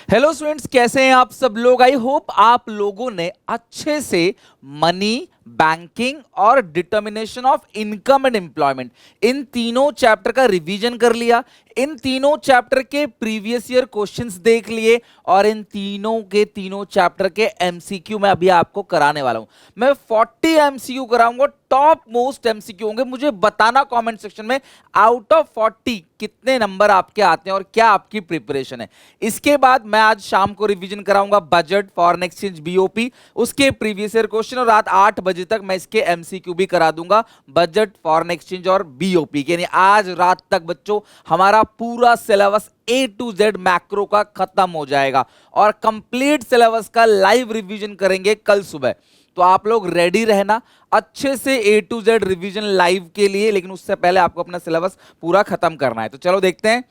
Hello students, कैसे हैं आप सब लोग। आई होप आप लोगों ने अच्छे से मनी, बैंकिंग और determination of income and employment in तीनों चैप्टर का रिवीजन कर लिया। इन तीनों चैप्टर के प्रीवियस ईयर क्वेश्चंस देख लिए और इन तीनों के तीनों चैप्टर के एमसीक्यू मैं अभी आपको कराने वाला हूं। मैं 40 एमसीक्यू कराऊंगा, टॉप मोस्ट एमसीक्यू होंगे। मुझे बताना कमेंट सेक्शन में आउट ऑफ 40 कितने नंबर आपके आते हैं और क्या आपकी प्रिपरेशन है। इसके बाद मैं आज शाम को रिवीजन कराऊंगा बजट, फॉरेन एक्सचेंज, बीओपी, उसके प्रीवियस ईयर क्वेश्चन, और रात 8 बजे तक मैं इसके एमसीक्यू भी करा दूंगा बजट, फॉरेन एक्सचेंज और बीओपी के। यानी आज रात तक बच्चों हमारा पूरा syllabus A to Z macro का खत्म हो जाएगा और कंप्लीट सिलेबस का लाइव रिवीजन करेंगे कल सुबह। तो आप लोग रेडी रहना अच्छे से ए टू जेड रिवीजन लाइव के लिए, लेकिन उससे पहले आपको अपना सिलेबस पूरा खत्म करना है। तो चलो देखते हैं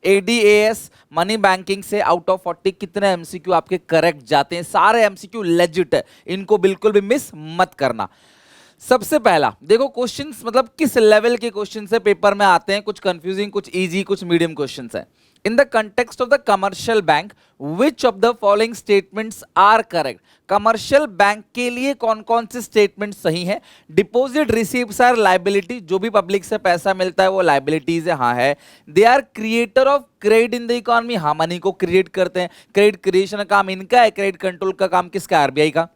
एडीएएस मनी बैंकिंग से आउट ऑफ 40 कितने एमसीक्यू आपके करेक्ट जाते हैं। सारे एमसीक्यू लेजिट है, इनको बिल्कुल भी मिस मत करना। सबसे पहला देखो क्वेश्चंस, मतलब किस लेवल के क्वेश्चंस है पेपर में आते हैं। कुछ कंफ्यूजिंग, कुछ इजी, कुछ मीडियम क्वेश्चंस है। In the context of the commercial bank which of the following statements are correct. Commercial bank के लिए कौन कौन से स्टेटमेंट सही हैं। डिपॉजिट रिसीव्स आर लाइबिलिटी, जो भी पब्लिक से पैसा मिलता है वो लाइबिलिटीज है, हाँ है। They are creator of credit in the economy, हाँ मनी को क्रिएट करते हैं। क्रेडिट क्रिएशन का काम इनका है, क्रेडिट कंट्रोल का काम किसका, आरबीआई का।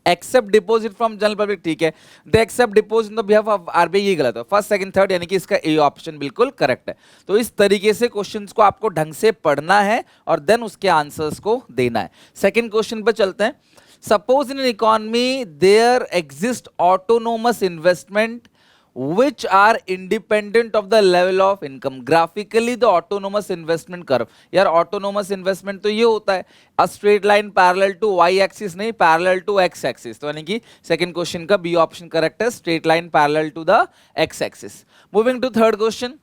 Accept deposit from general public, ठीक है। The accept deposit in the behalf of RBI, ये गलत है। फर्स्ट, सेकंड, थर्ड, यानी कि इसका ए ऑप्शन बिल्कुल करेक्ट है। तो इस तरीके से क्वेश्चंस को आपको ढंग से पढ़ना है और देन उसके आंसर्स को देना है। सेकंड क्वेश्चन पे चलते हैं। Suppose in an economy there exist autonomous investment which are independent of the level of income. Graphically the autonomous investment curve, यार autonomous investment तो ये होता है a straight line parallel to y axis, नहीं parallel to x axis। तो यानी कि second question का बी ऑप्शन करेक्ट है, straight line parallel to the x axis। Moving to third question,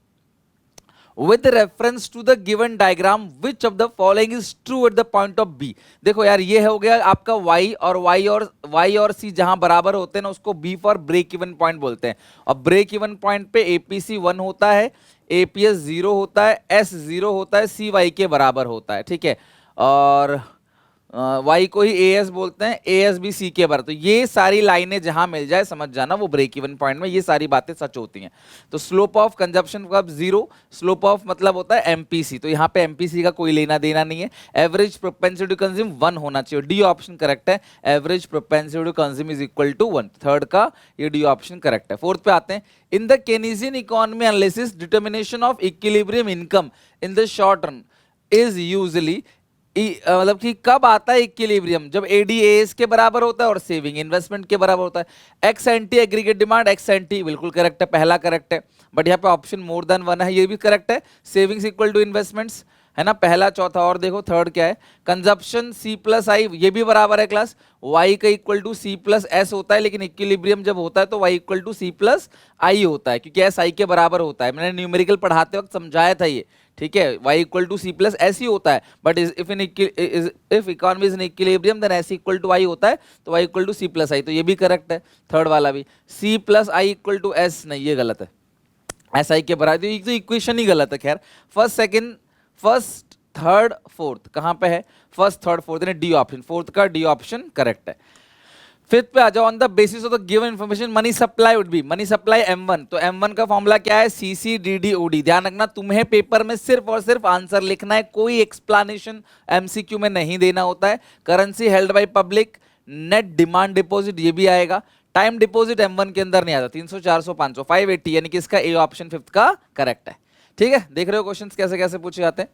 with reference to the given diagram which of the following is true at the point of B। देखो यार ये हो गया आपका y और c जहां बराबर होते हैं ना उसको B for break even point बोलते हैं। और ब्रेक इवन पॉइंट पे APC 1 होता है, APS 0 होता है, S 0 होता है, C y के बराबर होता है, ठीक है। और y को ही AS बोलते हैं, AS भी C के बराबर। तो ये सारी लाइनें जहां मिल जाए समझ जाना वो ब्रेक इवन पॉइंट में ये सारी बातें सच होती हैं। तो स्लोप ऑफ कंजप्शन कब 0, स्लोप ऑफ मतलब होता है MPC, तो यहाँ पे MPC का कोई लेना देना नहीं है। एवरेज प्रोपेंसिटी टू कंज्यूम 1 होना चाहिए, डी ऑप्शन करेक्ट है। Average propensity to consume is equal to 1, third का ये डी ऑप्शन करेक्ट है। फोर्थ पे आते हैं। In the Keynesian economy analysis determination of equilibrium income in the short run is usually, मतलब कि कब आता है इक्विलिब्रियम, जब एडीएएस के बराबर होता है और सेविंग इन्वेस्टमेंट के बराबर होता है। X anti aggregate demand, x anti बिल्कुल करेक्ट है, पहला करेक्ट है। बट यहाँ पे ऑप्शन मोर देन 1 है, ये भी करेक्ट है। सेविंग्स इक्वल टू इन्वेस्टमेंट्स है ना, पहला चौथा। और देखो थर्ड क्या है, कंजप्शन C प्लस आई, ये भी बराबर है क्लास। y का equal to C plus S होता है, लेकिन इक्विलिब्रियम जब होता है तो y equal to C plus I होता है, क्योंकि s i के बराबर होता है। मैंने न्यूमेरिकल पढ़ाते वक्त समझाया था ये, ठीक है। y equal to C plus S ही होता है, but if economy is in equilibrium then s equal to y होता है, तो y equal to C plus I, तो ये भी करेक्ट है। थर्ड वाला भी C plus I equal to s, नहीं ये गलत है, एस आई के बराबर, तो इक्वेशन ही गलत है। खैर first, second, first, third, fourth कहां पे है, फर्स्ट, थर्ड, फोर्थ, यानी डी ऑप्शन, फोर्थ का डी ऑप्शन करेक्ट है। फिफ्थ पे आ जाओ। On the basis of the given information money supply would be, money supply M1, तो M1 का फॉर्मूला क्या है, CCDDOD। ध्यान रखना तुम्हें पेपर में सिर्फ और सिर्फ आंसर लिखना है, कोई एक्सप्लेनेशन MCQ में नहीं देना होता है। Currency held by public, net demand deposit ये भी आएगा। टाइम डिपॉजिट M1 के अंदर नहीं आता, 300, 400, 500, 580, यानी कि इसका ए ऑप्शन फिफ्थ का करेक्ट है। ठीक है, देख रहे हो क्वेश्चंस कैसे कैसे पूछे जाते हैं।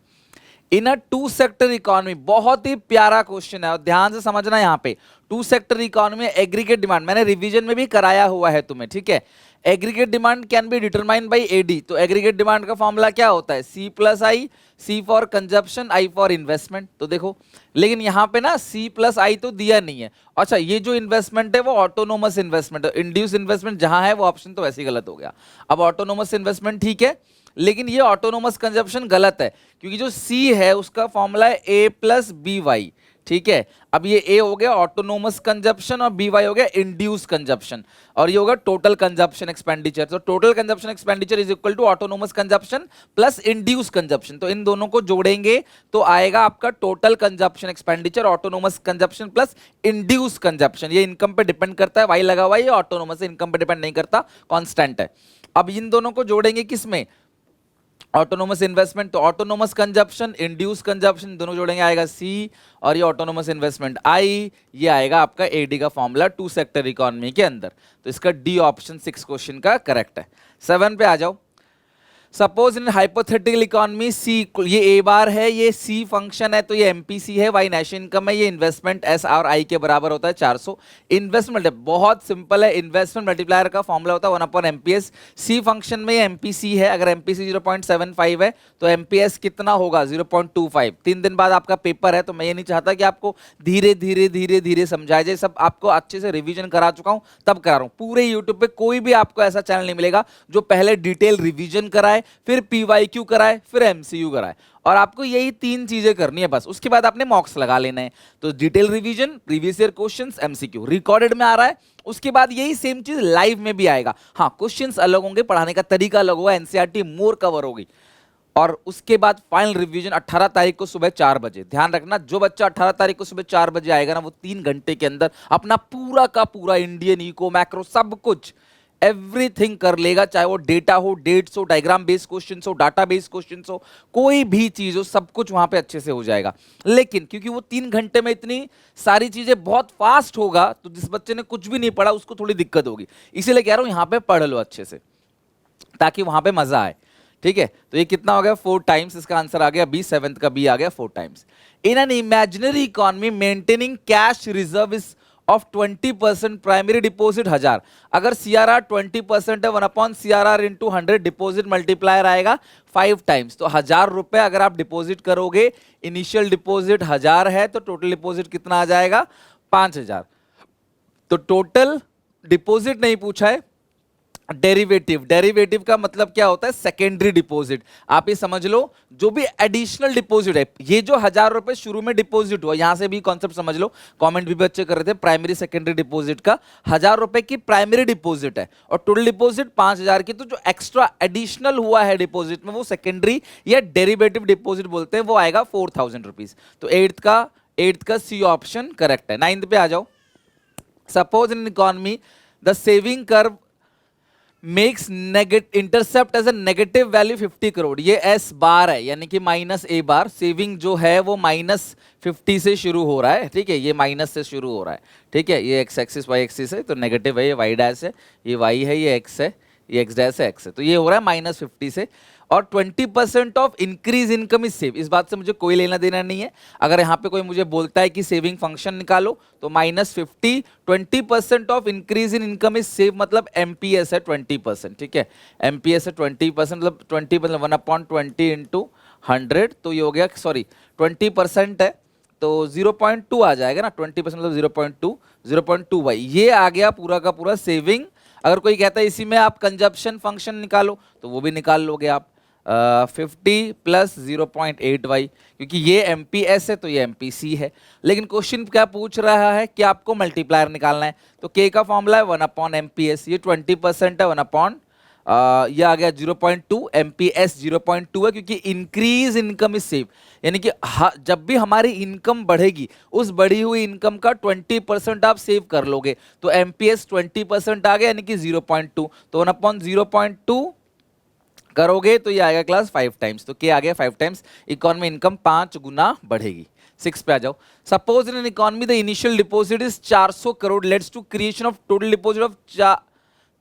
इन अ टू सेक्टर इकोनॉमी, बहुत ही प्यारा क्वेश्चन है और ध्यान से समझना। यहाँ पे two sector economy aggregate demand मैंने रिवीजन में भी कराया हुआ है तुम्हें, ठीक है। Aggregate demand can be determined by AD, तो एग्रीगेट डिमांड का फॉर्मूला क्या होता है, C plus I, C for consumption, I for investment. तो देखो, लेकिन यहाँ पे ना C प्लस आई तो दिया नहीं है। अच्छा, ये जो इन्वेस्टमेंट है वो ऑटोनोमस इन्वेस्टमेंट है, इंड्यूस इन्वेस्टमेट जहां है वो ऑप्शन तो वैसे ही गलत हो गया। अब ऑटोनोमस इन्वेस्टमेंट ठीक है, लेकिन ये ऑटोनोमस कंजप्शन गलत है, क्योंकि जो C है उसका फॉर्मूला है A प्लस बी वाई, ठीक है। अब ये ए हो गया ऑटोनोमस कंजप्शन और बी वाई हो गया इंड्यूस कंजप्शन, और ये होगा टोटल कंजप्शन एक्सपेंडिचर। तो total consumption expenditure is equal to autonomous consumption plus induce consumption. तो इन दोनों को जोड़ेंगे तो आएगा आपका total consumption expenditure autonomous consumption plus induce consumption. ये इनकम पे डिपेंड करता है, वाई लगा हुआ है, ये ऑटोनोमस इनकम पे डिपेंड नहीं करता, कांस्टेंट है। अब इन दोनों को जोड़ेंगे किसमें, ऑटोनोमस इन्वेस्टमेंट, तो ऑटोनोमस कंजप्शन इंड्यूस कंजप्शन दोनों जोड़ेंगे आएगा सी, और ये ऑटोनोमस इन्वेस्टमेंट आई, ये आएगा आपका एडी का फॉर्मूला टू सेक्टर इकोनॉमी के अंदर। तो इसका डी ऑप्शन 6 क्वेश्चन का करेक्ट है। 7 पे आ जाओ। सपोज इन हाइपोथेटिकल इकोनॉमी सी, ये ए बार है, ये सी फंक्शन है, तो ये एमपीसी है, वाई नेशनल इनकम है, ये इन्वेस्टमेंट एस और आई के बराबर होता है 400। इन्वेस्टमेंट बहुत सिंपल है, इन्वेस्टमेंट मल्टीप्लायर का फॉर्मूला होता है 1 एमपीएस। सी फंक्शन में ये एमपीसी है, अगर एमपीसी 0.75 है तो एमपीएस कितना होगा 0.25। 3 दिन बाद आपका पेपर है, तो मैं ये नहीं चाहता कि आपको धीरे धीरे धीरे धीरे समझाया जाए, सब आपको अच्छे से रिवीजन करा चुका हूं तब करा रहा हूं। पूरे यूट्यूब पे कोई भी आपको ऐसा चैनल नहीं मिलेगा जो पहले डिटेल रिवीजन कराए, फिर पीवाईक्यू कराए, फिर एमसीयू कराए, और आपको यही 3 चीजें करनी है बस। उसके बाद आपने मॉक्स लगा लेना है। तो detail revision, previous year questions, MCQ recorded में आ रहा है, उसके बाद यही सेम चीज लाइव में भी आएगा। हाँ, क्वेश्चंस अलग होंगे, पढ़ाने का तरीका अलग होगा, एनसीईआरटी मोर कवर होगी। और उसके बाद फाइनल रिवीजन 18 तारीख को सुबह 4 बजे। ध्यान रखना, जो बच्चा 18 तारीख को सुबह 4 बजे आएगा ना, वो 3 घंटे के अंदर अपना पूरा का पूरा इंडियन इको मैक्रो सब कुछ एवरीथिंग कर लेगा, चाहे वो डेटा हो, डेट्स हो, डायग्राम बेस्ड क्वेश्चन हो, डाटा बेस्ड क्वेश्चन हो, कोई भी चीज हो, सब कुछ वहां पे अच्छे से हो जाएगा। लेकिन क्योंकि वो 3 घंटे में इतनी सारी चीजें बहुत फास्ट होगा, तो जिस बच्चे ने कुछ भी नहीं पढ़ा उसको थोड़ी दिक्कत होगी। इसीलिए कह रहा हूं यहां पे पढ़ लो अच्छे से, ताकि वहां पे मजा आए। ठीक है, तो ये कितना हो गया 4 टाइम्स, इसका आंसर आ गया बी, 7th का बी आ गया 4 times. In an imaginary economy maintaining cash reserve is of 20% primary deposit 1000। अगर सीआरआर 20% है, 1 CRR इंटू 100, डिपॉजिट मल्टीप्लायर आएगा 5 टाइम्स। तो 1000 रुपए अगर आप डिपॉजिट करोगे, इनिशियल डिपॉजिट 1000 है, तो टोटल डिपॉजिट कितना आ जाएगा 5000। तो टोटल डिपॉजिट नहीं पूछा है, डेरिवेटिव। डेरिवेटिव का मतलब क्या होता है, सेकेंडरी डिपॉजिट। आप ये समझ लो, जो भी एडिशनल डिपॉजिट है, ये जो 1000 रुपए शुरू में डिपॉजिट हुआ, यहां से भी कॉन्सेप्ट समझ लो, कमेंट भी बच्चे कर रहे थे, प्राइमरी सेकेंडरी डिपॉजिट का 1000 रुपए की प्राइमरी डिपॉजिट है और टोटल डिपॉजिट 5000 की, तो जो एक्स्ट्रा एडिशनल हुआ है डिपॉजिट में, वो सेकेंडरी या डेरिवेटिव डिपॉजिट बोलते हैं, वो आएगा 4000 रुपीज। तो 8th का सी ऑप्शन करेक्ट है। 9th पे आ जाओ। Suppose in economy the saving curve makes intercept as a negative value 50 crore. ये एस बार है, यानी कि माइनस ए बार। सेविंग जो है वो -50 से शुरू हो रहा है, ठीक है, ये माइनस से शुरू हो रहा है, ठीक है। ये एक्स एक्सिस वाई एक्सिस है, तो नेगेटिव है, ये वाई डैश है, ये वाई है, ये एक्स है, ये एक्स डैश है, एक्स है, तो ये हो रहा है -50 से। और 20% of increase income is save, इस बात से मुझे कोई लेना देना नहीं है। अगर यहाँ पे कोई मुझे बोलता है कि सेविंग फंक्शन निकालो, तो -50, 20% of increase in income is save, मतलब एमपीएस है 20%, ठीक है। एमपीएस है 20%, मतलब 20 मतलब 1/20 इंटू 100, तो ये हो गया, सॉरी 20% है तो 0.2 आ जाएगा ना, 20% मतलब 0.2 भाई, ये आ गया पूरा का पूरा सेविंग। अगर कोई कहता है इसी में आप कंजप्शन फंक्शन निकालो, तो वो भी निकाल लोगे आप। 50 प्लस 0.8y, क्योंकि ये एमपीएस है तो ये एमपीसी है। लेकिन क्वेश्चन क्या पूछ रहा है कि आपको मल्टीप्लायर निकालना है, तो k का फॉर्मूला है 1/MPS, ये 20% है 1/, ये आ गया 0.2, एमपीएस 0.2 है, क्योंकि इंक्रीज इनकम इज सेव, यानी कि जब भी हमारी इनकम बढ़ेगी, उस बढ़ी हुई इनकम का 20% आप सेव कर लोगे, तो एमपीएस 20% आ गया, यानी कि 0.2, तो 1/0.2 करोगे तो ये आएगा क्लास 5 टाइम्स, तो के आ गया 5 टाइम्स, इकोनॉमी इनकम 5 गुना बढ़ेगी। 6 पे आ जाओ। Suppose in an economy the initial deposit is 400 crore, let's to creation of total deposit of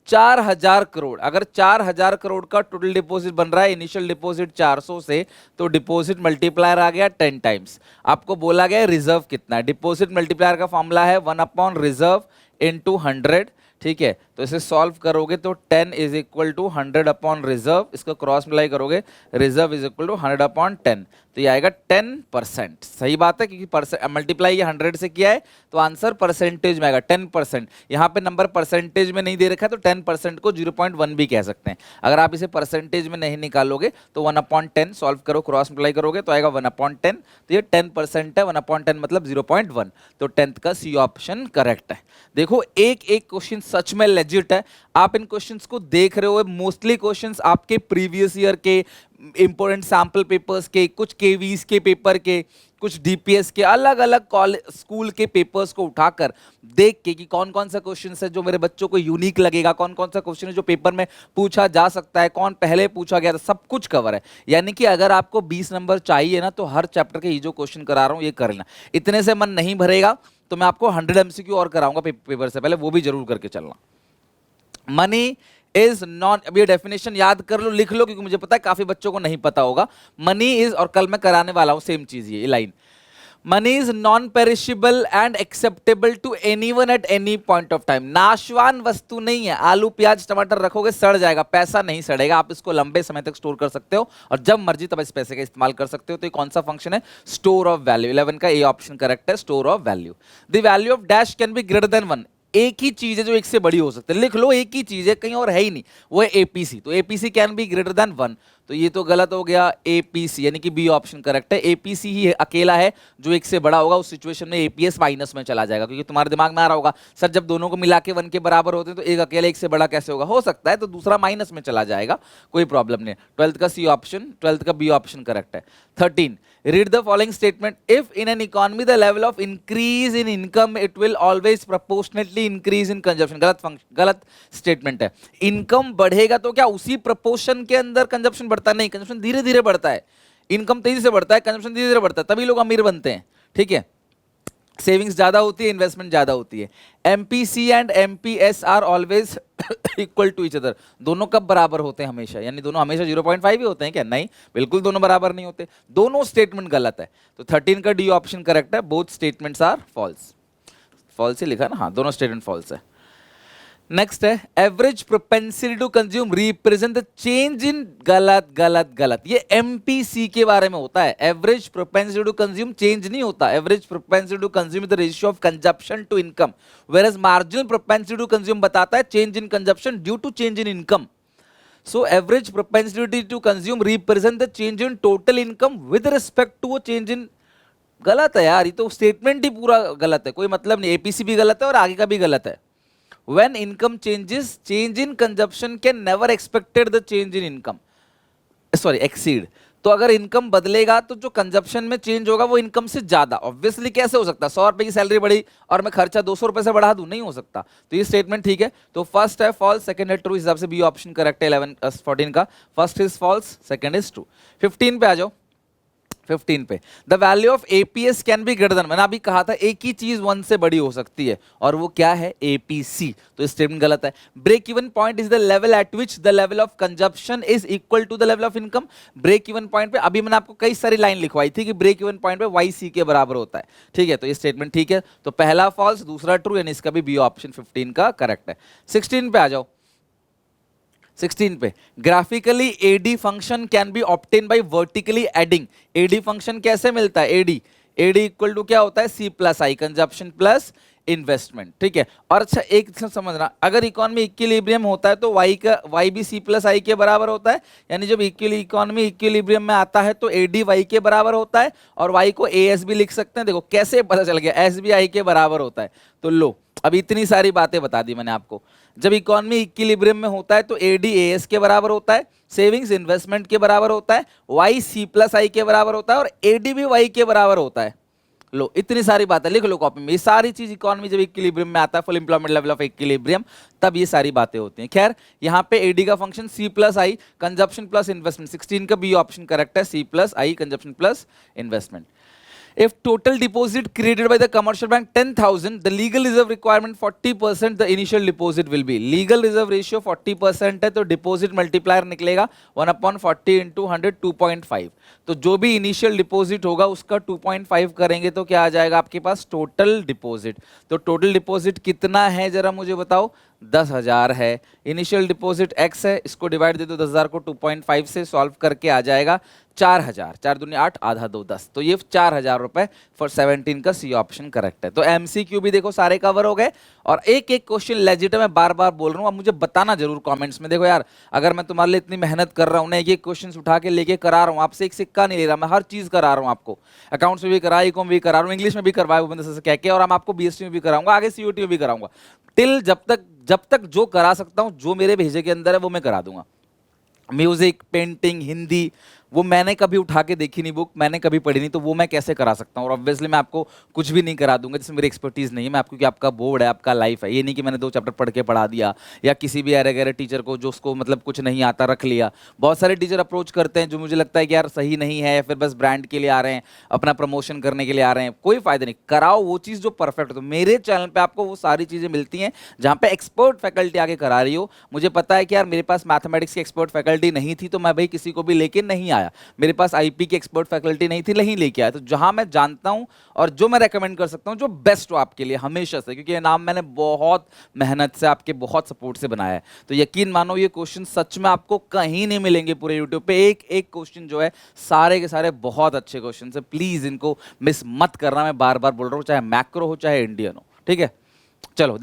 4000 crore. अगर 4000 करोड़ का टोटल डिपॉजिट बन रहा है, इनिशियल डिपॉजिट 400 से, तो डिपॉजिट मल्टीप्लायर आ गया 10 टाइम्स। आपको बोला गया रिजर्व कितना है, डिपॉजिट मल्टीप्लायर का फॉर्मूला है 1/रिजर्व इंटू 100, ठीक है, तो इसे सॉल्व करोगे तो 10 is equal to 100 upon reserve, इसको क्रॉस मल्टीप्लाई करोगे, reserve is equal to 100 upon 10, तो ये आएगा 10%। सही बात है, क्योंकि मल्टीप्लाई ये 100 से किया है तो आंसर परसेंटेज में आएगा 10%। यहाँ पे नंबर परसेंटेज में नहीं दे रखा है तो 10% को 0.1 भी कह सकते हैं। अगर आप इसे परसेंटेज में नहीं निकालोगे तो 1/10 सॉल्व करो, क्रॉस मल्टीप्लाई करोगे तो आएगा 1/10, तो ये 10% है, 1/10 मतलब 0.1, तो 10th का सी ऑप्शन करेक्ट है। देखो एक एक क्वेश्चन सच में लेजिट है, आप इन क्वेश्चंस को देख रहे हो, मोस्टली क्वेश्चंस आपके प्रीवियस ईयर के इंपॉर्टेंट सैंपल पेपर्स के, कुछ केवीज के पेपर के, कुछ डीपीएस के, अलग अलग कॉलेज स्कूल के पेपर्स को उठाकर देख के कि कौन कौन सा क्वेश्चन है जो मेरे बच्चों को यूनिक लगेगा, कौन कौन सा क्वेश्चन है जो पेपर में पूछा जा सकता है, कौन पहले पूछा गया था, सब कुछ कवर है। यानी कि अगर आपको 20 नंबर चाहिए ना तो हर चैप्टर के ये जो क्वेश्चन करा रहा हूं ये कर लेना। इतने से मन नहीं भरेगा तो मैं आपको 100 एमसीक्यू और कराऊंगा पेपर से पहले, वो भी जरूर करके चलना। मनी इज नॉन, अब ये डेफिनेशन याद कर लो, लिख लो, क्योंकि मुझे पता है काफी बच्चों को नहीं पता होगा। मनी इज, और कल मैं कराने वाला हूं सेम चीज ये line, money is non perishable and acceptable to anyone at any point of time. नाशवान वस्तु नहीं है, आलू प्याज टमाटर रखोगे सड़ जाएगा, पैसा नहीं सड़ेगा, आप इसको लंबे समय तक स्टोर कर सकते हो और जब मर्जी तब इस पैसे का इस्तेमाल कर सकते हो। तो ये कौन सा फंक्शन है? Store of value. 11 का ए ऑप्शन करेक्ट है, store of value. The value of dash can be greater then 1, एक ही चीज है जो एक से बड़ी हो सकती है, लिख लो, एक ही चीज है, कहीं और है ही नहीं, वो है एपीसी। तो APC can be greater then 1, तो ये तो गलत हो गया, एपीसी यानी कि बी ऑप्शन करेक्ट है। एपीसी ही अकेला है जो एक से बड़ा होगा, उस सिचुएशन में एपीएस माइनस में चला जाएगा, क्योंकि तुम्हारे दिमाग में आ रहा होगा सर जब दोनों को मिला के 1 के बराबर होते हैं तो एक अकेला एक से बड़ा कैसे होगा, हो सकता है तो दूसरा माइनस में चला जाएगा, कोई प्रॉब्लम नहीं। 12th का सी ऑप्शन, 12th का बी ऑप्शन करेक्ट है। 13, read the following statement, if in an economy the level of increase in income it will always proportionately increase in consumption। गलत स्टेटमेंट है। इनकम बढ़ेगा तो क्या उसी प्रपोर्शन के अंदर कंजप्शन बढ़ता है? नहीं, कंजप्शन धीरे धीरे बढ़ता है, इनकम तेजी से बढ़ता है, कंजप्शन धीरे धीरे बढ़ता है, तभी लोग अमीर बनते हैं। ठीक है, सेविंग्स ज्यादा होती है, इन्वेस्टमेंट ज्यादा होती है। MPC and MPS are always equal to each other, दोनों कब बराबर होते हैं? हमेशा, यानी दोनों हमेशा 0.5 ही होते हैं क्या? नहीं, बिल्कुल दोनों बराबर नहीं होते, दोनों स्टेटमेंट गलत है। तो 13 का डी ऑप्शन करेक्ट है, both statements are false. False ही लिखा ना, हाँ दोनों स्टेटमेंट फॉल्स है। नेक्स्ट है average propensity to consume represent the change in, गलत गलत गलत, ये एमपीसी के बारे में होता है। Average propensity to consume change नहीं होता, average propensity to consume the ratio of consumption to income, whereas marginal propensity to consume बताता है change in consumption due to change in income. So average propensity to consume represent the change in total income with respect to change in, गलत है यार, ये तो statement ही पूरा गलत है, कोई मतलब नहीं। एपीसी भी गलत है और आगे का भी गलत है। When income changes, change in consumption can never expected the change in income, sorry exceed। तो अगर इनकम बदलेगा तो जो कंजप्शन में चेंज होगा वो इनकम से ज्यादा, ऑब्वियसली कैसे हो सकता है? 100 रुपए की सैलरी बढ़ी और मैं खर्चा 200 रुपए से बढ़ा दूं, नहीं हो सकता। तो ये स्टेटमेंट ठीक है, तो फर्स्ट है फॉल्स, सेकंड है ट्रू, इस हिसाब से बी ऑप्शन करेक्ट है। 14 का first is false, second is true. 15 पे आ जाओ। 15 पे the value of APS can be greater than, मैंने अभी कहा था एक ही चीज 1 से बड़ी हो सकती है और वो क्या है? एपीसी। तो स्टेटमेंट गलत है। Break even point is the level at which the level of consumption is equal to the level of income. Break even point पे अभी मैंने आपको कई सारी लाइन लिखवाई थी कि ब्रेक इवन पॉइंट पे वाई सी के बराबर होता है। ठीक है, तो ये स्टेटमेंट ठीक है, तो पहला फॉल्स, दूसरा ट्रू, यानी इसका भी बी ऑप्शन 15 का करेक्ट है। 16 पे आ जाओ। 16 पे graphically AD function can be obtain by vertically adding. AD function कैसे मिलता है? एडी, एडी इक्वल टू क्या होता है? C plus I, consumption plus investment. ठीक है, और अच्छा एक समझना, अगर इकोनॉमी इक्विलिब्रियम होता है तो वाई का, वाई भी सी प्लस आई के बराबर होता है, यानी जब इकोनॉमी इक्विलिब्रियम में आता है तो एडी वाई के बराबर होता है और वाई को ए एस भी लिख सकते हैं। देखो कैसे पता चल गया, एस बी आई के बराबर होता है। तो लो, अब इतनी सारी बातें बता दी मैंने आपको। जब इकोनॉमी इक्विलिब्रियम में होता है तो एडी एएस के बराबर होता है, सेविंग्स इन्वेस्टमेंट के बराबर होता है, वाई सी प्लस आई के बराबर होता है और एडी भी वाई के बराबर होता है। लो, इतनी सारी बातें लिख लो कॉपी में। ये सारी चीज इकोनॉमी जब इक्विलिब्रियम में आता है, full employment level of equilibrium, तब ये सारी बातें होती हैं। खैर, यहाँ पे एडी का function C plus I, consumption plus investment. 16 का बी ऑप्शन करेक्ट है, C plus I, consumption plus investment. If total deposit created by the commercial bank 10,000, the legal reserve requirement 40% the initial deposit will be. Legal reserve ratio 40% है तो deposit multiplier निकलेगा 1/40 into 100 2.5। तो जो भी initial deposit होगा उसका 2.5 करेंगे तो क्या आ जाएगा आपके पास? total deposit। तो total deposit कितना है जरा मुझे बताओ? 10,000 है। इनिशियल डिपॉजिट x है, इसको डिवाइड दे दो 10,000 को 2.5 से, सॉल्व करके आ जाएगा 4,000। 4 दूनी 8, आधा 2 10, तो ये 4,000 रुपए फॉर 17 का सी ऑप्शन करेक्ट है। तो एमसीक्यू भी देखो सारे कवर हो गए, और एक एक क्वेश्चन लेजिट मैं बार बार बोल रहा हूँ, अब मुझे बताना जरूर कमेंट्स में। देखो यार, अगर मैं तुम्हारे लिए इतनी मेहनत कर रहा हूँ ना, एक एक क्वेश्चन उठा के लेके करा रहा हूँ, आपसे एक सिक्का नहीं ले रहा, मैं हर चीज करा रहा हूँ आपको। अकाउंट्स में भी करा, इकॉम भी करा रहा हूँ, इंग्लिश में भी करवाया भूपेंद्र से कह के, और हम आपको बीएसटी में भी कराऊंगा, आगे सीयूटी में भी कराऊंगा। टिल जब तक जो करा सकता हूँ, जो मेरे भेजे के अंदर है वो मैं करा दूंगा। म्यूजिक, पेंटिंग, हिंदी, वो मैंने कभी उठा के देखी नहीं बुक, मैंने कभी पढ़ी नहीं, तो वो मैं कैसे करा सकता हूँ। और ऑब्वियसली मैं आपको कुछ भी नहीं करा दूंगा जिसमें मेरी एक्सपर्टीज नहीं है। मैं आपको, कि आपका बोर्ड है, आपका लाइफ है, ये नहीं कि मैंने 2 चैप्टर पढ़ के पढ़ा दिया, या किसी भी अरे गहरे टीचर को जो उसको मतलब कुछ नहीं आता रख लिया। बहुत सारे टीचर अप्रोच करते हैं जो मुझे लगता है कि यार सही नहीं है, या फिर बस ब्रांड के लिए आ रहे हैं, अपना प्रमोशन करने के लिए आ रहे हैं, कोई फायदा नहीं। कराओ वो चीज़ जो परफेक्ट हो। तो मेरे चैनल पर आपको वो सारी चीज़ें मिलती हैं जहाँ पे एक्सपर्ट फैकल्टी आके करा रही हो। मुझे पता है कि यार मेरे पास मैथमेटिक्स की एक्सपर्ट फैकल्टी नहीं थी, तो मैं भाई किसी को भी लेके नहीं आया। मेरे पास आईपी की एक्सपर्ट फैकल्टी नहीं थी, नहीं लेके आया। तो जहां मैं जानता हूं और जो मैं रेकमेंड कर सकता हूं, जो बेस्ट हो आपके लिए हमेशा से, क्योंकि ये नाम मैंने बहुत मेहनत से, आपके बहुत सपोर्ट से बनाया है। तो यकीन मानो ये क्वेश्चन सच में आपको कहीं नहीं मिलेंगे पूरे यूट्यूब पे। एक एक क्वेश्चन जो है, सारे के सारे बहुत अच्छे क्वेश्चन है। प्लीज इनको मिस मत करना, मैं बार बार बोल रहा हूं, चाहे मैक्रो हो चाहे इंडियन हो। ठीक है, चलो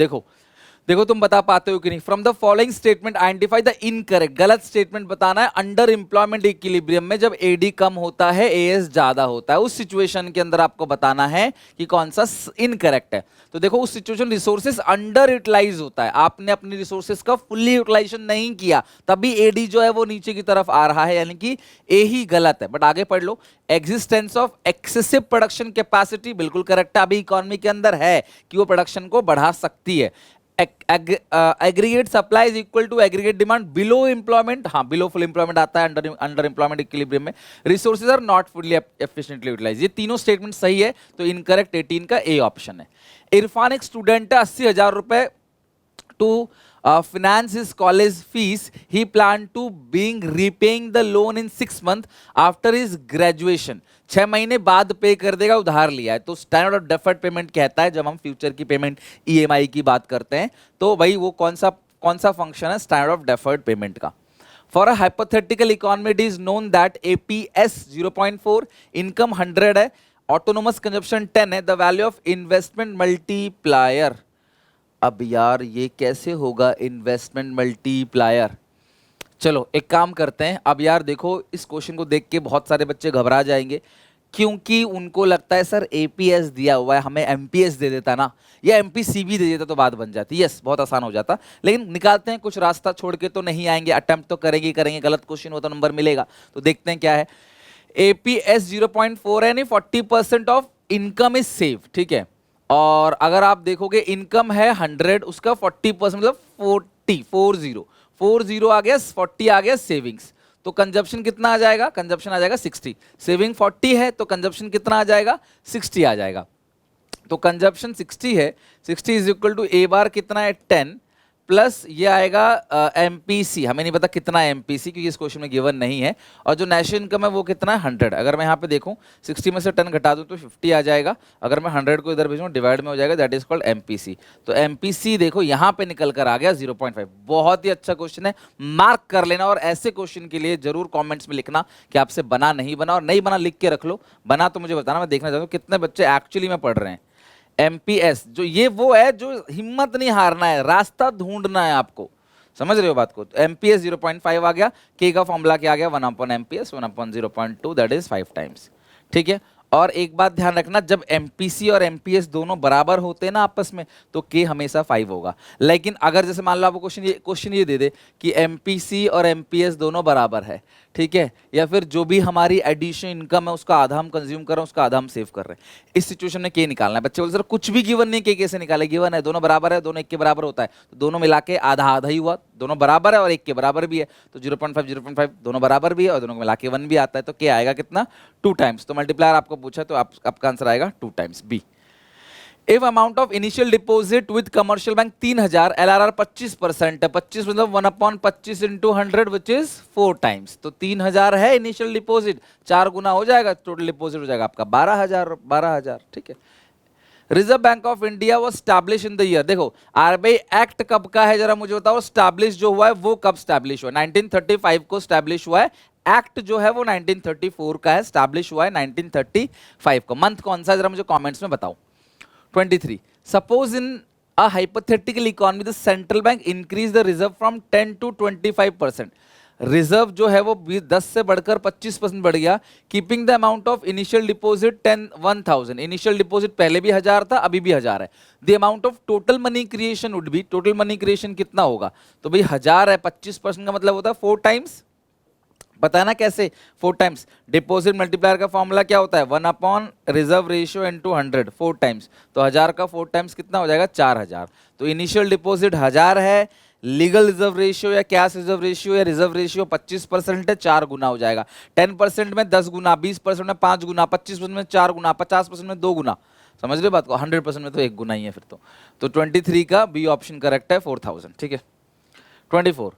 देखो तुम बता पाते हो कि नहीं। From the following statement identify the incorrect. गलत स्टेटमेंट बताना है। अंडर एम्प्लॉयमेंट इक्विलिब्रियम में जब एडी कम होता है, एएस ज्यादा होता है, उस सिचुएशन के अंदर आपको बताना है कि कौन सा इनकरेक्ट है। तो देखो उस सिचुएशन रिसोर्सेज अंडर यूटिलाइज होता है, आपने अपनी रिसोर्सेज का फुल्ली यूटिलाइजेशन नहीं किया, तभी एडी जो है वो नीचे की तरफ आ रहा है, यानी कि ए ही गलत है। बट आगे पढ़ लो। Existence of excessive production capacity बिल्कुल करेक्ट है, अभी इकोनॉमी के अंदर है कि वो प्रोडक्शन को बढ़ा सकती है। Aggregate supply is equal to aggregate demand below employment, हाँ बिलो फुल एम्प्लॉयमेंट आता है अंडर एम्प्लॉयमेंट इक्विलिब्रियम में। Resources are not fully efficiently utilise, ये तीनों स्टेटमेंट सही है, तो इनकरेक्ट 18 का ए ऑप्शन है। इरफान एक स्टूडेंट है, 80,000 रुपए to finance his college fees. He planned to being repaying the loan in 6 months after his graduation. 6 महीने बाद पे कर देगा, उधार लिया है। तो स्टैंडर्ड ऑफ डेफर्ड पेमेंट कहता है जब हम फ्यूचर की पेमेंट ईएमआई की बात करते हैं, तो भाई वो कौन सा फंक्शन है स्टैंडर्ड ऑफ डेफर्ड पेमेंट का। For a hypothetical economy, it is known that APS 0.4, income 100 है, autonomous consumption 10 है, the value of investment multiplier। अब यार ये कैसे होगा इन्वेस्टमेंट मल्टीप्लायर। चलो एक काम करते हैं। अब यार देखो, इस क्वेश्चन को देख के बहुत सारे बच्चे घबरा जाएंगे, क्योंकि उनको लगता है सर एपीएस दिया हुआ है, हमें एमपीएस दे देता ना, या एमपीसीबी दे देता तो बात बन जाती। यस, बहुत आसान हो जाता। लेकिन निकालते हैं, कुछ रास्ता छोड़ के तो नहीं आएंगे, अटेम्प्ट तो करेंगे। गलत क्वेश्चन हो तो नंबर मिलेगा। तो देखते हैं क्या है। एपीएस 0.4 है, यानी 40% ऑफ इनकम इज सेव। ठीक है, और अगर आप देखोगे इनकम है 100, उसका 40% मतलब 40 आ गया, 40 आ गया सेविंग्स। तो कंजप्शन कितना आ जाएगा? कंजप्शन आ जाएगा 60। सेविंग 40 है तो कंजप्शन कितना आ जाएगा? 60 आ जाएगा। तो कंजप्शन 60 है, 60 इज इक्वल टू ए बार कितना है 10 प्लस ये आएगा एमपीसी, हमें नहीं पता कितना है एमपीसी क्योंकि इस क्वेश्चन में गिवन नहीं है। और जो नेशनल इनकम है वो कितना है 100। अगर मैं यहाँ पे देखूँ 60 में से 10 घटा दूँ तो 50 आ जाएगा। अगर मैं 100 को इधर भेजूँ डिवाइड में हो जाएगा, दैट इज कॉल्ड एमपीसी। तो एमपीसी देखो यहाँ पे निकल कर आ गया 0.5। बहुत ही अच्छा क्वेश्चन है, मार्क कर लेना। और ऐसे क्वेश्चन के लिए जरूर कॉमेंट्स में लिखना कि आपसे बना नहीं बना, और नहीं बना लिख के रख लो, बना तो मुझे बताना, मैं देखना चाहता हूँ कितने बच्चे एक्चुअली में पढ़ रहे हैं। एमपीएस जो ये वो है जो हिम्मत नहीं हारना है, रास्ता ढूंढना है आपको, समझ रहे हो बात को। तो एमपीएस 0.5 आ गया, के का फॉर्मूला क्या आ गया 1/MPS 1/0.2 दैट इज 5 टाइम्स। ठीक है, और एक बात ध्यान रखना, जब एमपीसी और एमपीएस दोनों बराबर होते हैं ना आपस में, तो के हमेशा 5 होगा। लेकिन अगर जैसे मान लो आपको क्वेश्चन ये दे दे कि एमपीसी और एमपीएस दोनों बराबर है, ठीक है, या फिर जो भी हमारी एडिशन इनकम है उसका आधा हम कंज्यूम कर रहे हैं, उसका आधा हम सेव कर रहे हैं, इस सिचुएशन में के निकालना है। बच्चे बोलते सर कुछ भी गिवन नहीं, के कैसे निकाले? गिवन है, दोनों बराबर है, दोनों एक के बराबर होता है, तो दोनों मिला के आधा आधा ही हुआ। दोनों बराबर है और एक के बराबर भी है, तो 0.5 दोनों बराबर भी है और दोनों को मिला के 1 भी आता है, तो क्या आएगा कितना? 2 टाइम्स। तो मल्टीप्लायर आपको पूछा तो आपका आंसर आएगा 2 times B. If amount of initial deposit with commercial bank 3,000, LRR 25% है, 25 मतलब 1/25 इंटू 100 विच इज 4 टाइम्स। तो 3,000 है इनिशियल डिपॉजिट, 4 गुना हो जाएगा, टोटल डिपॉजिट हो जाएगा आपका 12,000। ठीक है, रिजर्व बैंक ऑफ इंडिया वो स्टैब्लिश इन द ईयर, देखो आरबीआई एक्ट कब का है जरा मुझे बताओ, स्टैब्लिश जो हुआ है वो कब स्टैब्लिश हुआ है? 1935 को स्टैब्लिश हुआ है। एक्ट जो है वो 1934 का है, स्टैब्लिश हुआ है 1935 को। मंथ कौन सा जरा मुझे कमेंट्स में बताओ। 23, suppose in a hypothetical economy the central bank increase the reserve from 10 to 25%। Reserve जो है वो 10 से बढ़कर 25% बढ़ गया, keeping the amount of initial deposit 10,000। Initial deposit पहले भी 1000 था, अभी भी 1000 है। The amount of total money creation would be, total money creation कितना होगा? तो भाई 1000 है, 25% का मतलब होता है 4 टाइम्स। पता है ना कैसे? 4 टाइम्स। डिपॉजिट मल्टीप्लायर का फॉर्मूला क्या होता है? 1 रिजर्व रेशियो इनटू 100, 4 टाइम्स। तो 1000 का 4 टाइम्स कितना हो जाएगा? 4000। तो इनिशियल डिपॉजिट 1000 है, लीगल रिजर्व रेशियो या कैश रिजर्व रेशियो या रिजर्व रेशियो 25% है, 4 गुना हो जाएगा। 10% में 10 गुना, 20% में 5 गुना, 25% में 4 गुना, 50% में 2 गुना। समझ रहे बात को? 100% में तो 1 गुना ही है फिर तो 23 का बी ऑप्शन करेक्ट है, 4000। ठीक है। 24,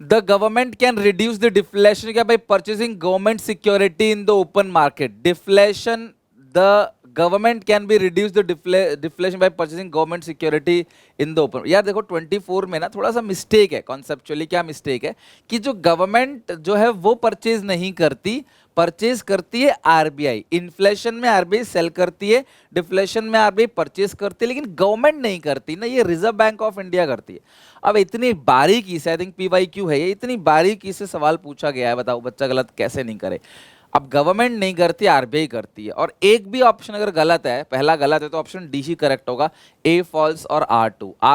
the government can reduce the deflation by purchasing government security in the open market. Deflation, the government can be reduce the deflation by purchasing government security in the open। यार देखो 24 में ना थोड़ा सा mistake है कॉन्सेप्चुअली। क्या mistake है कि जो गवर्नमेंट जो है वो परचेज नहीं करती, परचेज करती है आरबीआई। इन्फ्लेशन में आरबीआई सेल करती है, डिफ्लेशन में आरबीआई परचेज करती है, लेकिन गवर्नमेंट नहीं करती ना, ये रिजर्व बैंक ऑफ इंडिया करती है। अब इतनी बारीकी से, आई थिंक पीवाईक्यू है ये, इतनी बारीकी से सवाल पूछा गया है, बताओ बच्चा गलत कैसे नहीं करे। अब गवर्नमेंट नहीं करती, आरबीआई करती है। और एक भी ऑप्शन अगर गलत है, पहला गलत है, तो ऑप्शन डी ही करेक्ट होगा, ए फॉल्स और आर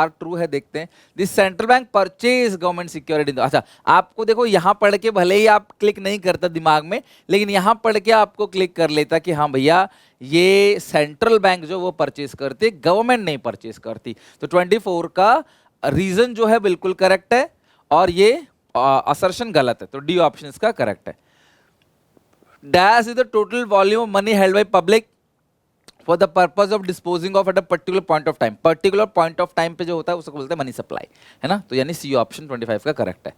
ट्रू है। देखते हैं, this central bank purchase government security. अच्छा, आपको देखो यहां पढ़ के भले ही आप क्लिक नहीं करता दिमाग में, लेकिन यहां पढ़ के आपको क्लिक कर लेता कि हाँ भैया ये सेंट्रल बैंक जो वो परचेज करती, गवर्नमेंट नहीं परचेज करती। तो 24 का रीजन जो है बिल्कुल करेक्ट है और ये असर्शन गलत है, तो डी ऑप्शन इसका करेक्ट है। Dash is the total volume of money held by public for the purpose of disposing of at a particular point of time। particular point of time पे जो होता है उसको बोलते हैं मनी सप्लाई, है ना। तो यानी सी ऑप्शन 25 का करेक्ट है।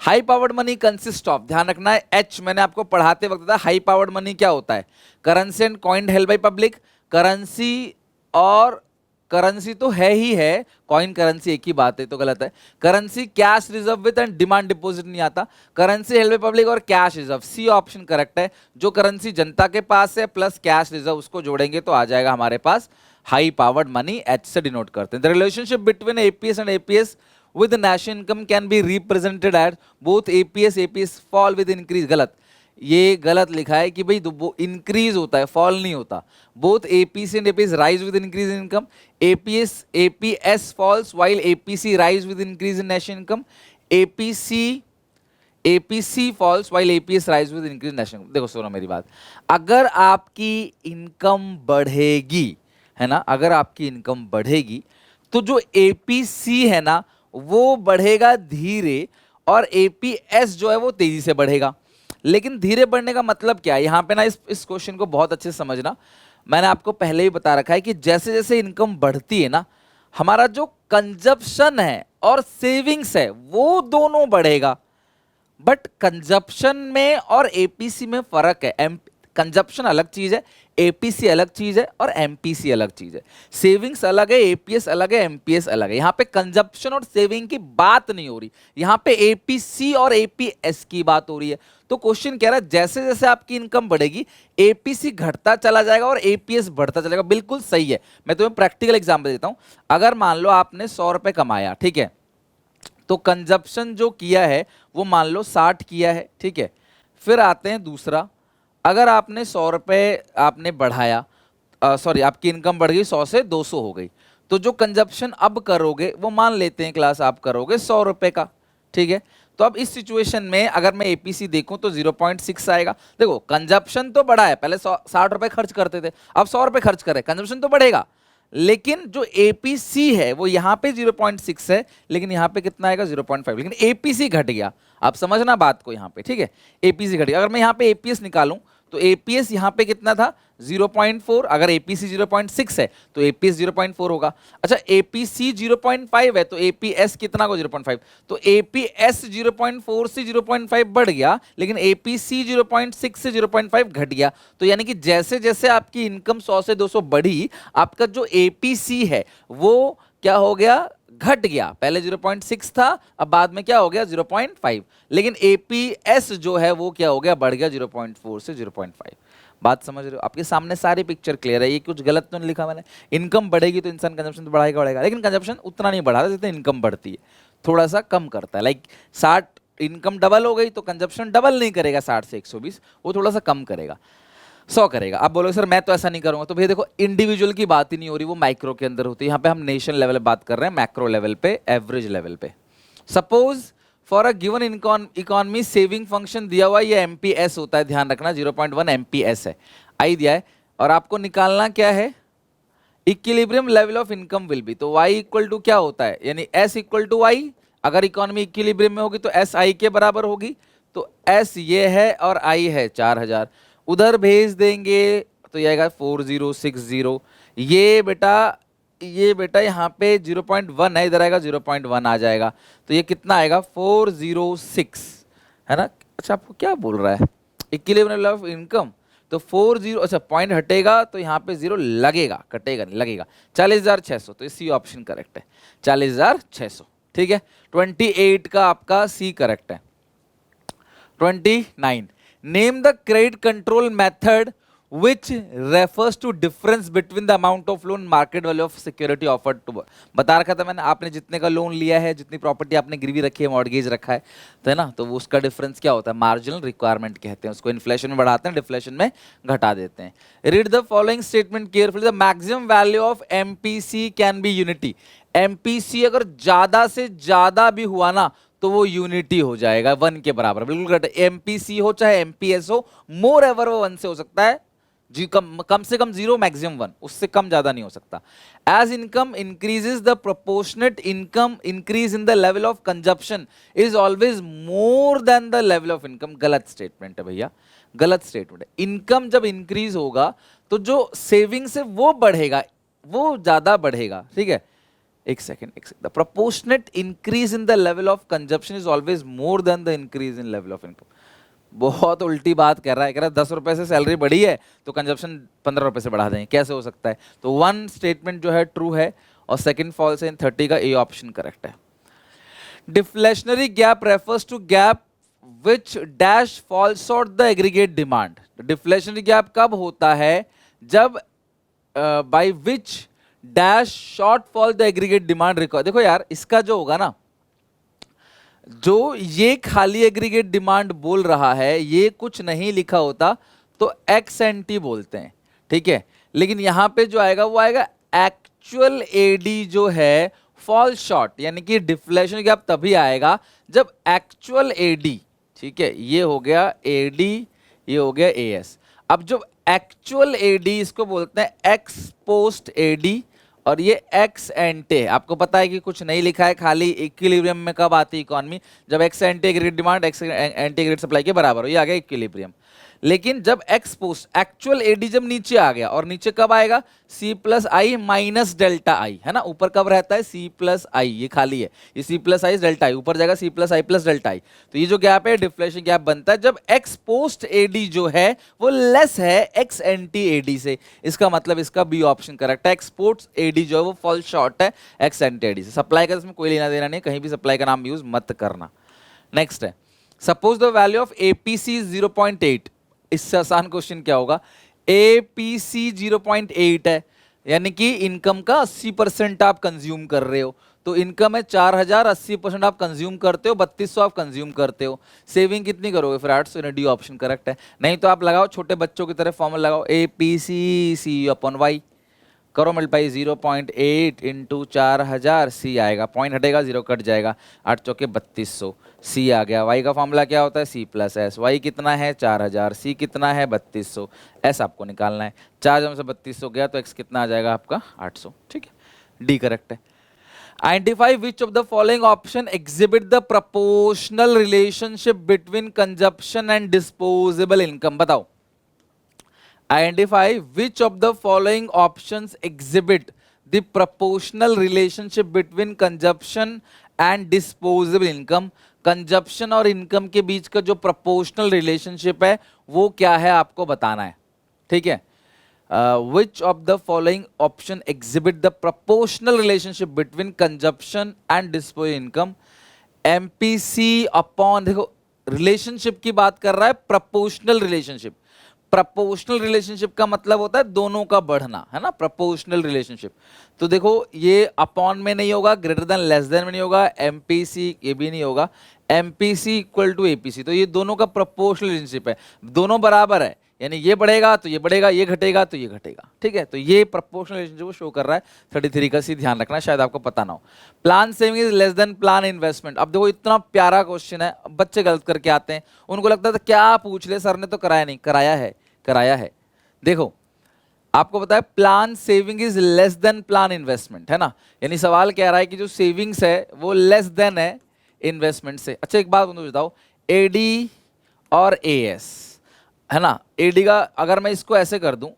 High powered money consist of, ध्यान रखना है एच, मैंने आपको पढ़ाते वक्त बताया हाई पावर्ड मनी क्या होता है? Currency and coin held by public. Currency और करेंसी तो है ही है, कॉइन करेंसी एक ही बात है, तो गलत है। Currency cash reserve with and demand deposit नहीं आता। करेंसी हेल्ड बाय पब्लिक और cash reserve, C option correct है। जो करेंसी जनता के पास है प्लस कैश रिजर्व उसको जोड़ेंगे तो आ जाएगा हमारे पास हाई पावर्ड मनी, एच से डिनोट करते हैं। The relationship between APS and APS with national income can be represented at both APS fall with increase. गलत, ये गलत लिखा है कि भाई वो इंक्रीज होता है, फॉल नहीं होता। Both APC and APS rise with increase in income. APS falls while APC rise with increase in national income. APC falls while APS rise with increase national income. देखो सुनो मेरी बात, अगर आपकी इनकम बढ़ेगी, है ना, अगर आपकी इनकम बढ़ेगी तो जो एपीसी है ना वो बढ़ेगा धीरे और एपीएस जो है वो तेजी से बढ़ेगा। लेकिन धीरे बढ़ने का मतलब क्या है यहाँ पे ना, इस क्वेश्चन को बहुत अच्छे से समझना। मैंने आपको पहले ही बता रखा है कि जैसे जैसे इनकम बढ़ती है ना, हमारा जो कंजप्शन है और सेविंग्स है वो दोनों बढ़ेगा। बट कंजप्शन में और एपीसी में फर्क है। कंजप्शन अलग चीज है, एपीसी अलग चीज है और एमपीसी अलग चीज है। सेविंग्स अलग है, एपीएस अलग है, एमपीएस अलग है। यहाँ पे कंजप्शन और सेविंग की बात नहीं हो रही, यहाँ पे एपीसी और एपीएस की बात हो रही है। तो क्वेश्चन कह रहा है जैसे जैसे आपकी इनकम बढ़ेगी एपीसी घटता चला जाएगा और एपीएस बढ़ता चलेगा। बिल्कुल सही है। मैं तुम्हें प्रैक्टिकल एग्जांपल देता हूं। अगर मान लो आपने 100 रुपए कमाया, ठीक है, तो कंजप्शन जो किया है वो मान लो 60 किया है, ठीक है। फिर आते हैं दूसरा, अगर आपने 100 रुपए आपने बढ़ाया, सॉरी आपकी इनकम बढ़ गई 100 से 200 हो गई, तो जो कंजप्शन अब करोगे वो मान लेते हैं क्लास आप करोगे 100 रुपए का, ठीक है। तो अब इस सिचुएशन में अगर मैं एपीसी देखूं तो 0.6 आएगा। देखो कंजप्शन तो बढ़ा है, पहले 60 रुपए खर्च करते थे, अब 100 रुपए खर्च करें, कंजप्शन तो बढ़ेगा। लेकिन जो एपीसी है वो यहाँ पे 0.6 है, लेकिन यहाँ पे कितना आएगा 0.5, लेकिन एपीसी घट गया। आप समझना बात को यहाँ पे, ठीक है। एपीसी घट गया। अगर मैं यहाँ पे एपीएस निकालूं तो एपीएस यहाँ पे कितना था 0.4, अगर एपीसी 0.6 है तो एपीएस 0.4 होगा। अच्छा एपीसी 0.5 है तो एपीएस कितना को 0.5, तो एपीएस 0.4 से 0.5 बढ़ गया, लेकिन एपीसी 0.6 से 0.5 घट गया। तो यानी कि जैसे जैसे आपकी इनकम 100 से 200 बढ़ी, आपका जो एपीसी है वो क्या हो गया, घट गया। पहले 0.6 था, अब बाद में क्या हो गया 0.5, लेकिन एपीएस जो है वो क्या हो गया, बढ़ गया 0.4 से 0.5। बात समझ रहे हो? आपके सामने सारी पिक्चर क्लियर है, ये कुछ गलत तो नहीं लिखा मैंने। इनकम बढ़ेगी तो इंसान कंजप्शन तो बढ़ाएगा बढ़ेगा, लेकिन कंजप्शन उतना नहीं बढ़ा जितना इनकम बढ़ती है, थोड़ा सा कम करता है। लाइक 60 इनकम डबल हो गई तो कंजप्शन डबल नहीं करेगा 60 से 120, वो थोड़ा सा कम करेगा, 100 करेगा। आप बोलोगे सर मैं तो ऐसा नहीं करूंगा, तो भैया देखो इंडिविजुअल की बात ही नहीं हो रही, वो माइक्रो के अंदर होती है। यहाँ पे हम नेशन लेवल पे बात कर रहे हैं, मैक्रो लेवल पे, एवरेज लेवल पे। Suppose for a given economy saving function दिया हुआ, ये एमपीएस होता है, ध्यान रखना 0.1 एमपीएस है, आई दिया है, और आपको निकालना क्या है, equilibrium level of income will be. तो y इक्वल टू क्या होता है, यानी s इक्वल टू y, अगर इकोनॉमी इक्विलिब्रियम में होगी तो s i के बराबर होगी, तो s ये है और i है 4000, उधर भेज देंगे तो ये आएगा 4060। ये बेटा यहाँ पे 0.1 है, इधर आएगा 0.1 आ जाएगा, तो ये कितना आएगा 406, है ना। अच्छा आपको क्या बोल रहा है, इक्विलिब्रियम लेवल ऑफ इनकम, तो 40, अच्छा पॉइंट हटेगा तो यहाँ पे 0 लगेगा, कटेगा नहीं, लगेगा 40,600, तो सी ऑप्शन करेक्ट है, 40,600, ठीक है। 28 का आपका सी करेक्ट है। 29, name the credit control method which refers to difference between the amount of loan market value of security offered to। बता रखा था मैंने, आपने जितने का लोन लिया है, जितनी प्रॉपर्टी आपने गिरवी रखी है, मॉर्गेज रखा है, तो है ना, तो वो उसका डिफरेंस क्या होता है, मार्जिनल रिक्वायरमेंट कहते हैं उसको। इन्फ्लेशन में बढ़ाते हैं, डिफ्लेशन में घटा देते हैं। Read the following statement carefully, the maximum value of MPC can be unity. MPC अगर ज्यादा से ज्यादा भी हुआ ना तो वो यूनिटी हो जाएगा, 1 के बराबर, बिल्कुल करेक्ट। एमपीसी हो चाहे एमपीएस हो, मोर एवर वो 1 से हो सकता है जी, कम से कम 0, मैक्सिमम 1, उससे कम ज्यादा नहीं हो सकता। As income increases the proportionate income increase in the level of consumption is always more than the level of income. गलत स्टेटमेंट है भैया, गलत स्टेटमेंट है। इनकम जब इंक्रीज होगा तो जो सेविंग्स है वो बढ़ेगा, वो ज्यादा बढ़ेगा, ठीक है। एक second, the proportionate increase in the level of consumption is always more than the increase in level of income. बहुत उल्टी बात कर रहा है, कह रहा है 10 रुपए से सैलरी बढ़ी है तो कंजप्शन 15 रुपए से बढ़ा देंगे, कैसे हो सकता है। तो 1 स्टेटमेंट जो है ट्रू है और सेकंड फॉल्स है, इन 30 का ए ऑप्शन करेक्ट है। Deflationary gap refers to gap which dash falls short the aggregate demand. Deflationary gap कब होता है, जब by which dash short fall the aggregate demand record. देखो यार इसका जो होगा ना, जो ये खाली एग्रीगेट डिमांड बोल रहा है, ये कुछ नहीं लिखा होता तो एक्स एंड टी बोलते हैं, ठीक है। लेकिन यहां पे जो आएगा वो आएगा एक्चुअल एडी जो है फॉल शॉर्ट, यानी कि डिफ्लेशन गैप तभी आएगा जब एक्चुअल एडी, ठीक है, ये हो गया एडी, ये हो गया एएस। अब जो एक्चुअल एडी इसको बोलते हैं एक्स पोस्ट एडी, और ये एक्स एंटे, आपको पता है कि कुछ नहीं लिखा है, खाली इक्विलिब्रियम में कब आती है इकोनॉमी, जब x एंटे aggregate demand x एंटे aggregate supply के बराबर हो, ये आ गया इक्विलिब्रियम। लेकिन जब एक्स पोस्ट एक्चुअल एडी जब नीचे आ गया, और नीचे कब आएगा, C plus I minus delta I, है ना, ऊपर कब रहता है सी प्लस आई, ये खाली है, ये सी प्लस आई डेल्टा आई, ऊपर जाएगा C plus I plus delta I. तो ये जो गैप है डिफ्लेशन गैप बनता है जब एक्स पोस्ट एडी जो है वो लेस है एक्स एंटी एडी से। इसका मतलब इसका बी ऑप्शन करेक्ट है, एक्सपोर्ट्स एडी जो है वो फॉल शॉर्ट है एक्स एंटी एडी से। सप्लाई का इसमें कोई लेना देना नहीं, कहीं भी सप्लाई का नाम यूज मत करना। नेक्स्ट है, suppose the value of APC 0.8। इससे आसान क्वेश्चन क्या होगा, एपीसी 0.8 है, यानी कि इनकम का 80% आप कंज्यूम कर रहे हो, तो इनकम है 4000, 80% आप कंज्यूम करते हो, 3200 आप कंज्यूम करते हो, सेविंग कितनी करोगे फिर 800, डी ऑप्शन करेक्ट है। नहीं तो आप लगाओ छोटे बच्चों की तरह फॉर्मूला लगाओ, एपीसी सी अपॉन वाई, करो मल्टीप्लाई 0.8 इंटू 4000, सी आएगा, पॉइंट हटेगा 0 कट जाएगा, 8 चौके 3200, सी आ गया। वाई का फॉर्मूला क्या होता है, सी प्लस एस, वाई कितना है 4000, सी कितना है 3200, एस आपको निकालना है, 4 से 3200 गया तो एक्स कितना आ जाएगा आपका 800, ठीक है, डी करेक्ट है। Identify which of the following option exhibit the proportional relationship between consumption and disposable income. बताओ identify which of the following options exhibit the proportional relationship between consumption and disposable income. Consumption और income के बीच का जो proportional relationship है वो क्या है आपको बताना है, ठीक है। which of the following option exhibit the proportional relationship between consumption and disposable income। MPC upon, देखो रिलेशनशिप की बात कर रहा है, प्रोपोर्शनल रिलेशनशिप। प्रोपोर्शनल रिलेशनशिप का मतलब होता है दोनों का बढ़ना, है ना, प्रोपोर्शनल रिलेशनशिप। तो देखो ये अपॉन में नहीं होगा, ग्रेटर देन लेस देन में नहीं होगा, एमपीसी ये भी नहीं होगा, एमपीसी इक्वल टू एपीसी। तो ये दोनों का प्रोपोर्शनल रिलेशनशिप है, दोनों बराबर है, यानी ये बढ़ेगा तो ये बढ़ेगा, ये घटेगा तो ये घटेगा, ठीक है। तो ये प्रोपोर्शनल रिलेशनशिप को शो कर रहा है 33 का। सी ध्यान रखना, शायद आपको पता ना हो। Plan saving is less than plan investment. अब देखो इतना प्यारा क्वेश्चन है, बच्चे गलत करके आते हैं, उनको लगता था क्या पूछ ले सर ने, तो कराया नहीं, कराया है, कराया है। देखो आपको पता है plan saving is less than plan investment, है ना, यानी सवाल कह रहा है कि जो सेविंग्स है वो लेस देन है इन्वेस्टमेंट से। अच्छा एक बात मुझे बताओ, एडी और एएस, है ना, एडी का अगर मैं इसको ऐसे कर दूं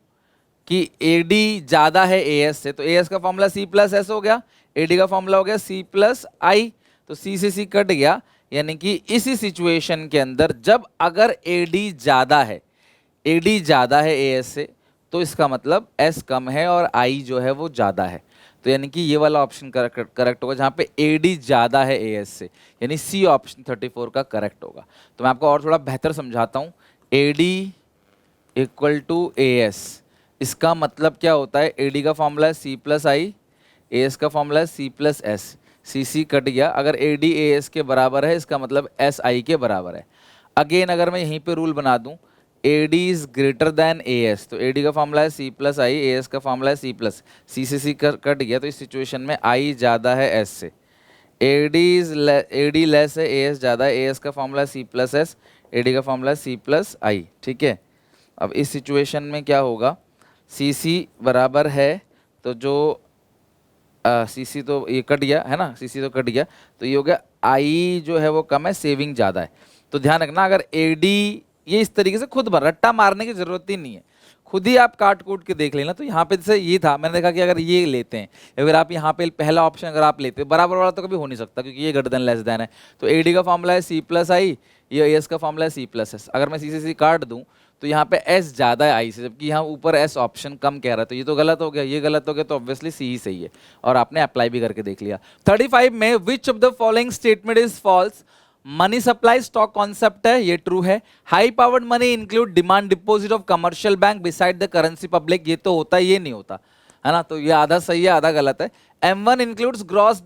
कि एडी ज्यादा है एएस से, तो एएस का फॉर्मूला सी प्लस एस हो गया, एडी का फॉर्मूला हो गया सी प्लस आई, तो सी से सी कट गया। यानी कि इसी सिचुएशन के अंदर जब अगर एडी ज्यादा है, एडी ज्यादा है एएस से, तो इसका मतलब एस कम है और आई जो है वो ज्यादा है। तो यानी कि ये वाला ऑप्शन करेक्ट होगा जहां पे एडी ज्यादा है एएस से, यानी सी ऑप्शन 34 का करेक्ट होगा। तो मैं आपको और थोड़ा बेहतर समझाता हूं, एडी इक्वल टू एएस, इसका मतलब क्या होता है, एडी का फॉर्मूला है सी प्लस आई, एएस का फॉर्मूला है सी प्लस एस, सी सी कट गया, अगर एडी एएस के बराबर है इसका मतलब एस आई के बराबर है। अगेन अगर मैं यहीं पे रूल बना दूं, AD is greater than AS, तो एडी का फॉर्मूला है सी प्लस आई, एएस का फॉर्मूला है सी प्लस, सी से सी कट गया, तो इस सिचुएशन में आई ज़्यादा है एस से, एडी लेस है एएस ज़्यादा है, एएस का फॉर्मूला है सी प्लस एस, एडी का फॉर्मूला है सी प्लस आई, ठीक है। अब इस सिचुएशन में क्या होगा, सी सी बराबर है, तो जो सी सी तो ये कट गया, है ना, सी सी तो कट गया, तो ये हो गया आई जो है वो कम है, सेविंग ज़्यादा है। तो ध्यान रखना, अगर एडी ये इस तरीके से खुद रट्टा मारने की जरूरत ही नहीं है, खुद ही आप काट कूट के देख लेना। तो यहाँ पे जैसे ये था, मैंने देखा कि अगर ये लेते हैं, अगर आप यहाँ पे पहला ऑप्शन अगर आप लेते हैं, बराबर वाला तो कभी हो नहीं सकता क्योंकि ये ग्रेटर देन लेस देन है। तो एडी का फॉर्मूला है सी प्लस आई, ये एस का फॉर्मूला है सी प्लस एस, अगर मैं सी से सी काट दूँ तो यहाँ पे एस ज़्यादा है आई से, जबकि यहाँ ऊपर एस ऑप्शन कम कह रहा है, तो ये तो गलत हो गया, ये गलत हो गया, तो ऑब्वियसली सी ही सही है, और आपने अप्लाई भी करके देख लिया। 35 में which of the following statement is false. Money supply stock concept है, ये ट्रू है। High powered money include demand deposit of commercial bank beside the currency public, ये तो होता है, ये नहीं होता, है ना, तो ये आधा सही है आधा गलत है। M1 इंक्लूड्स ग्रॉस,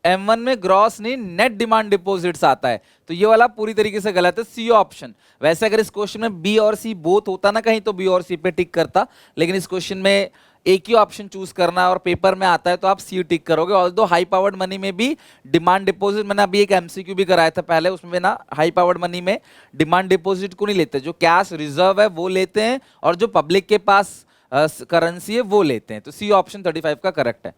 M1 में ग्रॉस नहीं नेट डिमांड डिपॉजिट्स आता है, तो ये वाला पूरी तरीके से गलत है, सी ऑप्शन। वैसे अगर इस क्वेश्चन में बी और सी बोथ होता ना कहीं, तो बी और सी पे टिक करता, लेकिन इस क्वेश्चन में एक ही ऑप्शन चूज करना है और पेपर में आता है तो आप सी टिक करोगे। ऑल्दो हाई पावर्ड मनी में भी डिमांड डिपॉजिट, मैंने अभी एक एमसीक्यू भी कराया था पहले, उसमें ना हाई पावर्ड मनी में डिमांड डिपॉजिट को नहीं लेते, जो कैश रिजर्व है वो लेते हैं, और जो पब्लिक के पास करेंसी है वो लेते हैं। तो सी ऑप्शन 35 का करेक्ट है।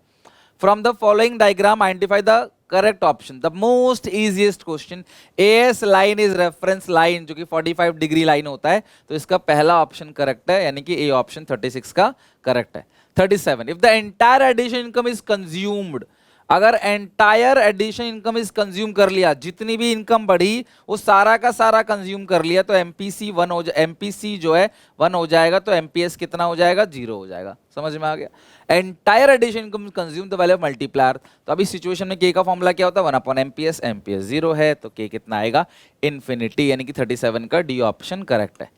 From the following diagram identify the correct option. The most easiest question, as line is reference line, जो कि 45 डिग्री लाइन होता है, तो इसका पहला ऑप्शन करेक्ट है, यानी कि ए ऑप्शन 36 का करेक्ट है। 37, if the entire addition income is consumed, अगर entire addition income is consume कर लिया, जितनी भी इनकम बढ़ी वो सारा का सारा कंज्यूम कर लिया, तो एमपीसी 1 हो जाए, एमपीसी जो है 1 हो जाएगा, तो एमपीएस कितना हो जाएगा, 0 हो जाएगा। समझ में आ गया। Entire addition income consume the value of multiplier, तो अभी सिचुएशन में के का फॉर्मूला क्या होता है, 1 अपॉन एमपीएस, एमपीएस 0 है तो के कितना आएगा, इन्फिनिटी, यानी कि 37 का डी ऑप्शन करेक्ट है।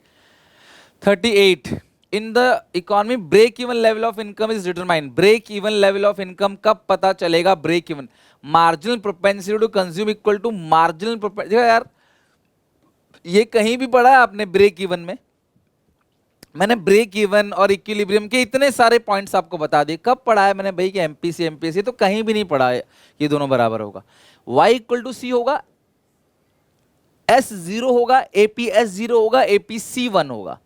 38, in the economy break even level of income is determined. Break even level of income कब पता चलेगा, break even, marginal propensity to consume equal to marginal propensity. यार ये कहीं भी पढ़ा है आपने ब्रेक इवन में? मैंने ब्रेक इवन और इक्विलिब्रियम के इतने सारे पॉइंट्स आपको बता दिए, कब पढ़ा है मैंने भाई कि एमपीसी एमपीएस, तो कहीं भी नहीं पढ़ा है ये दोनों बराबर होगा। y इक्वल टू सी होगा, s 0 होगा, एपीएस 0 होगा, एपीसी 1 होगा।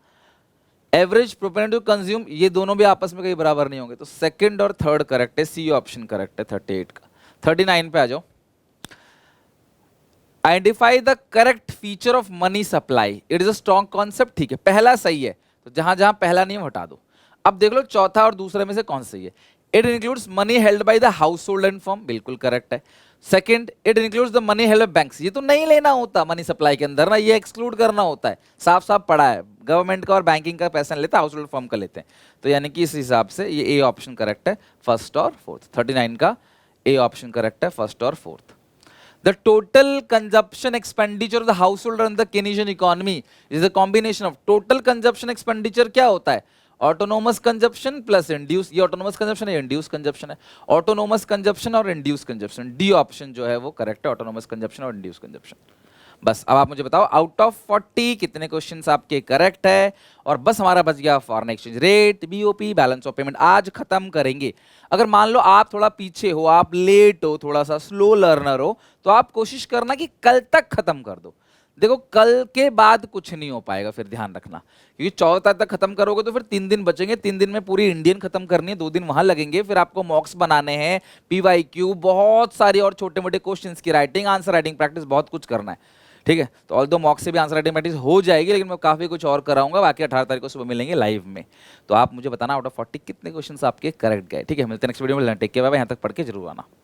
एवरेज प्रोपेंसिटी टू कंज्यूम, ये दोनों भी आपस में कहीं बराबर नहीं होंगे, तो सेकंड और थर्ड करेक्ट है, सी ऑप्शन करेक्ट है 38 का। 39 पे आ जाओ। Identify the correct feature of money supply, it is a strong concept, ठीक है, पहला सही है, तो जहां जहां पहला नियम हटा दो। अब देख लो चौथा और दूसरे में से कौन सा सही है। It includes money held by the house hold and firm, बिल्कुल करेक्ट है। Second, it includes the money held by banks, ये तो नहीं लेना होता मनी सप्लाई के अंदर ना, ये एक्सक्लूड करना होता है, साफ साफ पड़ा है। गवर्नमेंट का और बैंकिंग का पैसा नहीं लेता, हाउस होल्ड फर्म का लेते हैं। तो यानी कि इस हिसाब से ये ए ऑप्शन करेक्ट है, फर्स्ट और फोर्थ। 39 का ए ऑप्शन करेक्ट है, फर्स्ट और fourth. The total consumption expenditure of the household and the Keynesian economy is a combination of total consumption expenditure क्या होता है, ऑटोनोमस कंजप्शन प्लस इंड्यूस, ये autonomous consumption है, induce consumption है, autonomous consumption और induce consumption. D option जो है वो करेक्ट है, ऑटोनोमस कंजप्शन और इंड्यूस कंजप्शन। बस अब आप मुझे बताओ आउट ऑफ 40 कितने क्वेश्चंस आपके करेक्ट है। और बस हमारा बच गया foreign exchange rate, BOP, balance of payment, आज खत्म करेंगे। अगर मान लो आप थोड़ा पीछे हो, आप लेट हो, थोड़ा सा स्लो लर्नर हो, तो आप कोशिश करना कि कल तक खत्म कर दो। देखो कल के बाद कुछ नहीं हो पाएगा, फिर ध्यान रखना, क्योंकि 14 तारीख तक खत्म करोगे तो फिर 3 दिन बचेंगे, 3 दिन में पूरी इंडियन खत्म करनी है, 2 दिन वहां लगेंगे, फिर आपको मॉक्स बनाने हैं, पीवाईक्यू, बहुत सारी और छोटे मोटे क्वेश्चंस की राइटिंग, आंसर राइटिंग प्रैक्टिस, बहुत कुछ करना है। ठीक है, तो ऑल दो मॉक से भी आंसर राइटिंग प्रैक्टिस हो जाएगी, लेकिन मैं काफी कुछ और कराऊंगा। बाकी 18 तारीख को सुबह मिलेंगे लाइव में। तो आप मुझे बताना आउट ऑफ 40 कितने क्वेश्चंस आपके करेक्ट गए। ठीक है, मिलते हैं नेक्स्ट वीडियो में। Take care, bye bye. यहाँ तक पढ़ के जरूर आना।